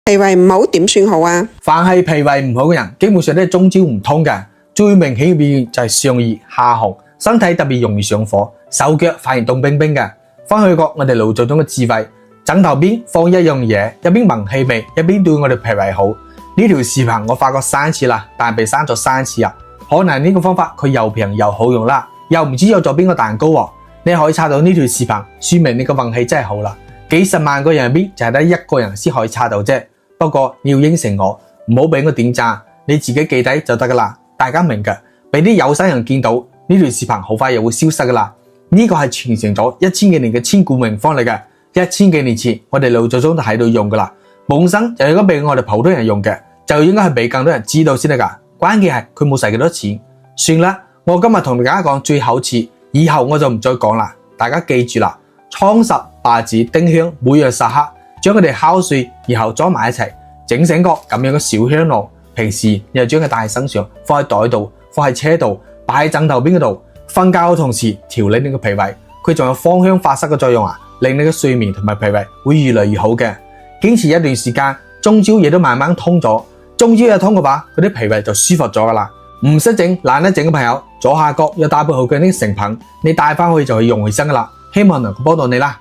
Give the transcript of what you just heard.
脾胃唔好點算好啊？凡係脾胃唔好嘅人，基本上都係中焦唔通嘅。最明顯嘅表現就係上熱下寒，身體特別容易上火，手腳反而凍冰冰嘅。翻去過我哋老祖宗嘅智慧，枕頭邊放一樣嘢，一邊聞氣味，一邊對我哋脾胃好。呢條視頻我發過3次啦，但係被刪咗3次啊。可能呢個方法佢又平又好用啦，又唔知有咗邊個蛋糕喎。你可以刷到呢條視頻，說明你個運氣真係好啦。幾十萬個人入邊就係得一個人先可以刷到啫。不過你要應承我，唔好俾我點讚，你自己記低就得噶啦。大家明嘅，俾啲有心人見到呢條視頻，好快又會消失噶啦。呢個係傳承咗1000幾年嘅千古名方嚟嘅，1000幾年前我哋老祖宗就喺度用噶啦。本身就應該俾我哋普通人用嘅，就應該係俾更多人知道先得噶。關鍵係佢冇使幾多錢。算啦，我今日同大家講最後一次，以後我就唔再講啦。大家記住啦，蒼實、白芷、丁香每樣1克，將佢哋敲碎，然後裝埋一齊，整成個咁樣嘅小香囊。平時你就將佢帶喺身上，放喺袋度，放喺車度，擺喺枕頭邊嗰度。瞓覺嘅同時調理你個脾胃，佢仲有芳香化濕嘅作用啊，令你嘅睡眠同埋脾胃會越嚟越好嘅。堅持一段時間，中焦亦都慢慢通咗。中焦一通嘅話，嗰啲脾胃就舒服咗噶啦。唔識整、懶得整嘅朋友，左下角有搭配好嘅呢啲成品，你帶翻去就可以用起身噶啦。希望能夠幫到你啦。